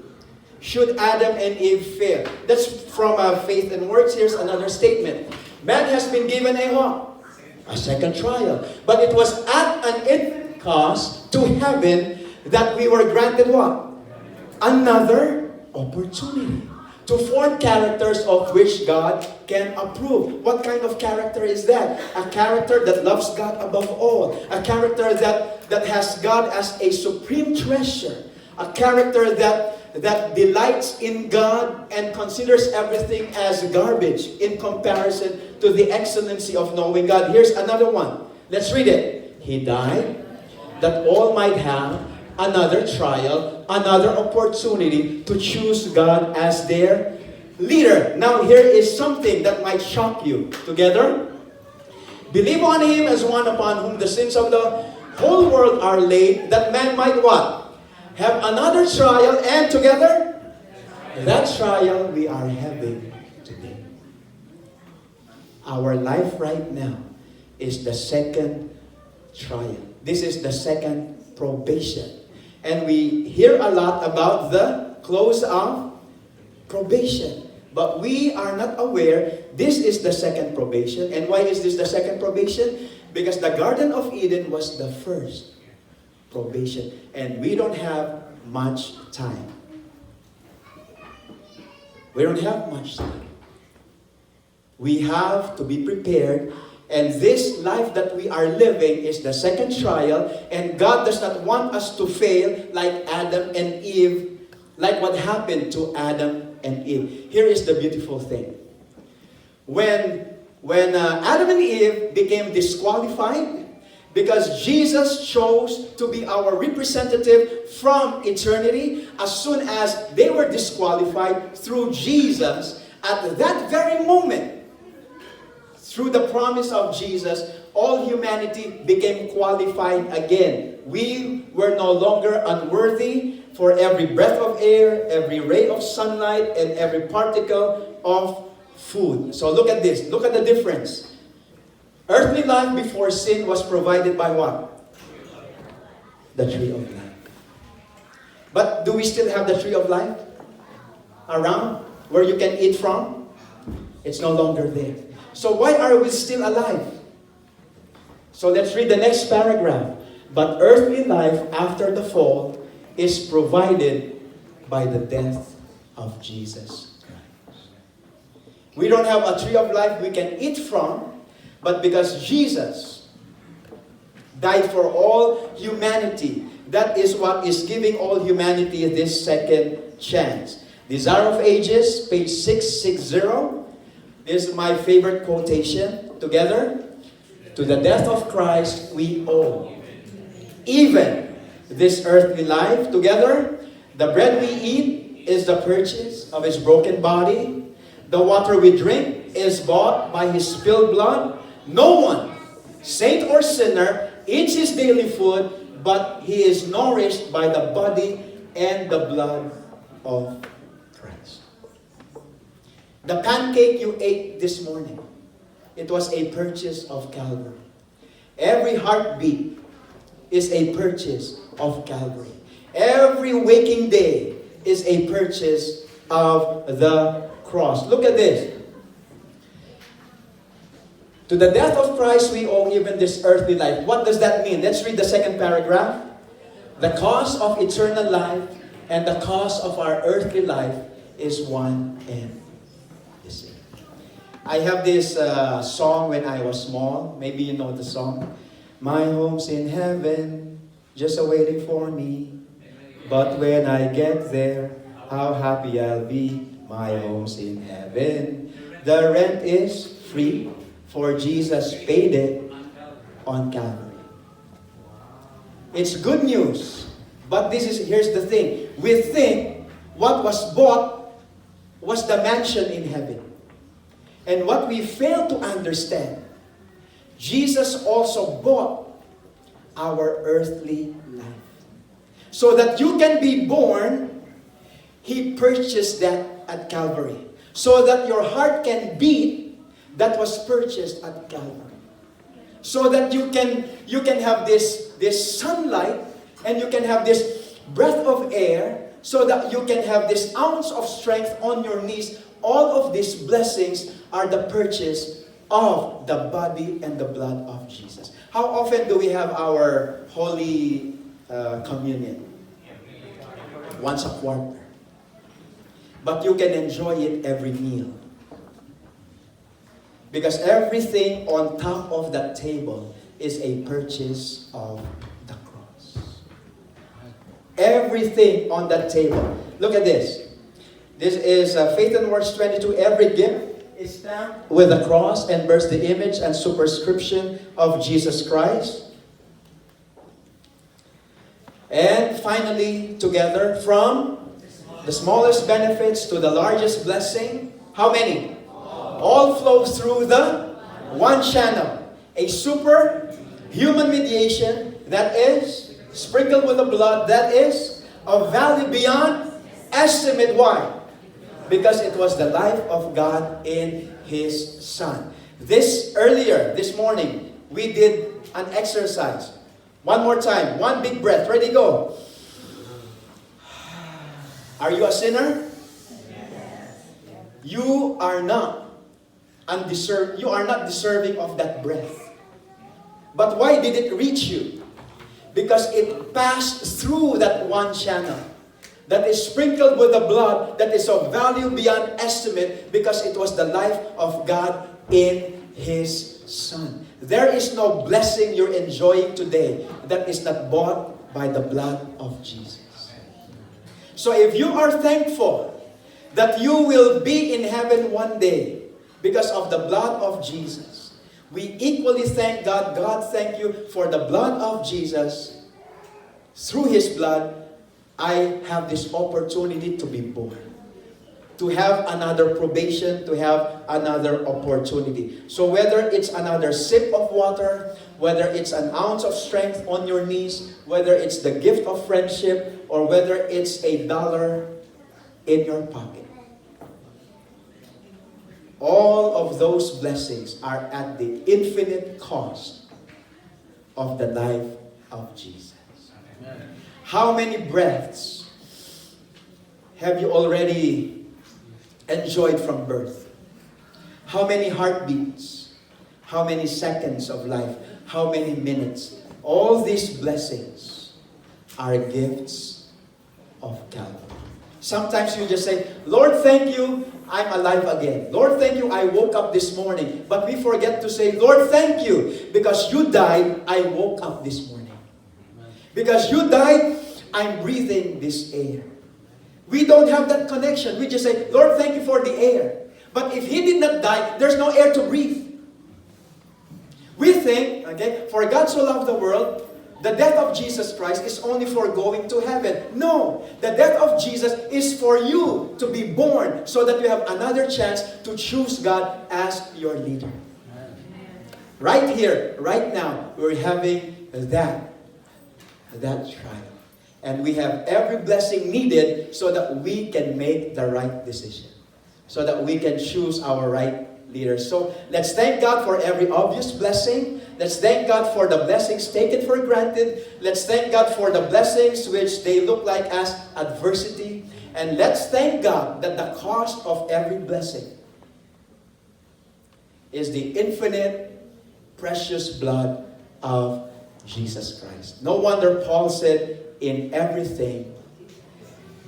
Should Adam and Eve fail? That's from Faith and Works. Here's another statement. Man has been given a what? A second trial. But it was at an infinite cost to heaven that we were granted what? Another opportunity to form characters of which God can approve. What kind of character is that? A character that loves God above all. A character that has God as a supreme treasure. A character that delights in God and considers everything as garbage in comparison to the excellency of knowing God. Here's another one. Let's read it. He died that all might have another trial, another opportunity to choose God as their leader. Now here is something that might shock you. Together. Believe on Him as one upon whom the sins of the whole world are laid, that man might what? Have another trial, and together, that trial we are having today. Our life right now is the second trial. This is the second probation. And we hear a lot about the close of probation. But we are not aware this is the second probation. And why is this the second probation? Because the Garden of Eden was the first probation. And we don't have much time. We don't have much time. We have to be prepared. And this life that we are living is the second trial. And God does not want us to fail like Adam and Eve, like what happened to Adam and Eve. Here is the beautiful thing. When Adam and Eve became disqualified, because Jesus chose to be our representative from eternity, as soon as they were disqualified through Jesus, at that very moment, through the promise of Jesus, all humanity became qualified again. We were no longer unworthy for every breath of air, every ray of sunlight, and every particle of food. So look at this. Look at the difference. Earthly life before sin was provided by what? The tree of life. But do we still have the tree of life around where you can eat from? It's no longer there. So why are we still alive? So let's read the next paragraph. But earthly life after the fall is provided by the death of Jesus Christ. We don't have a tree of life we can eat from, but because Jesus died for all humanity, that is what is giving all humanity this second chance. Desire of Ages, page 660. This is my favorite quotation. Together, to the death of Christ we owe even this earthly life. Together, the bread we eat is the purchase of His broken body. The water we drink is bought by His spilled blood. No one, saint or sinner, eats his daily food, but he is nourished by the body and the blood of Christ. The pancake you ate this morning, it was a purchase of Calvary. Every heartbeat is a purchase of Calvary. Every waking day is a purchase of the cross. Look at this. To the death of Christ we owe even this earthly life. What does that mean? Let's read the second paragraph. The cost of eternal life and the cost of our earthly life is one and the same. I have this song when I was small. Maybe you know the song. My home's in heaven, just waiting for me. But when I get there, how happy I'll be. My home's in heaven. The rent is free, for Jesus paid it on Calvary. It's good news. But here's the thing. We think what was bought was the mansion in heaven. And what we fail to understand, Jesus also bought our earthly life. So that you can be born, He purchased that at Calvary. So that your heart can beat, that was purchased at Calvary. So that you can have this sunlight, and you can have this breath of air, so that you can have this ounce of strength on your knees. All of these blessings are the purchase of the body and the blood of Jesus. How often do we have our Holy Communion? Once a quarter. But you can enjoy it every meal. Because everything on top of that table is a purchase of the cross. Everything on that table. Look at this. This is Faith and Words 22. Every gift is stamped with a cross and bears the image and superscription of Jesus Christ. And finally, together, from the smallest benefits to the largest blessing, how many? All flows through the one channel. A superhuman mediation that is sprinkled with the blood that is of value beyond estimate. Why? Because it was the life of God in His Son. Earlier this morning, we did an exercise. One more time. One big breath. Ready, go. Are you a sinner? You are not deserving of that breath. But why did it reach you? Because it passed through that one channel that is sprinkled with the blood that is of value beyond estimate, because it was the life of God in His Son. There is no blessing you're enjoying today that is not bought by the blood of Jesus. So if you are thankful that you will be in heaven one day because of the blood of Jesus, we equally thank God. God, thank you for the blood of Jesus. Through His blood, I have this opportunity to be born, to have another probation, to have another opportunity. So whether it's another sip of water, whether it's an ounce of strength on your knees, whether it's the gift of friendship, or whether it's $1 in your pocket, all of those blessings are at the infinite cost of the life of Jesus. Amen. How many breaths have you already enjoyed from birth? How many heartbeats? How many seconds of life? How many minutes? All these blessings are gifts of Calvary. Sometimes you just say, Lord, thank you, I'm alive again. Lord, thank you, I woke up this morning. But we forget to say, Lord, thank you, because you died, I woke up this morning. Because you died, I'm breathing this air. We don't have that connection. We just say, Lord, thank you for the air. But if He did not die, there's no air to breathe. We think, okay, for God so loved the world, the death of Jesus Christ is only for going to heaven. No, the death of Jesus is for you to be born so that you have another chance to choose God as your leader. Right here, right now, we're having that trial. And we have every blessing needed so that we can make the right decision. So that we can choose our right leaders. So let's thank God for every obvious blessing. Let's thank God for the blessings taken for granted. Let's thank God for the blessings which they look like as adversity. And let's thank God that the cost of every blessing is the infinite, precious blood of Jesus Christ. No wonder Paul said, in everything,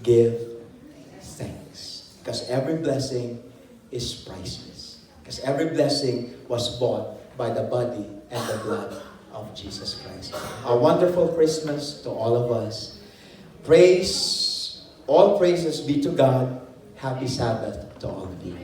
give thanks. Because every blessing is priceless. Because every blessing was bought by the body and the blood of Jesus Christ. A wonderful Christmas to all of us. All praises be to God. Happy Sabbath to all of you.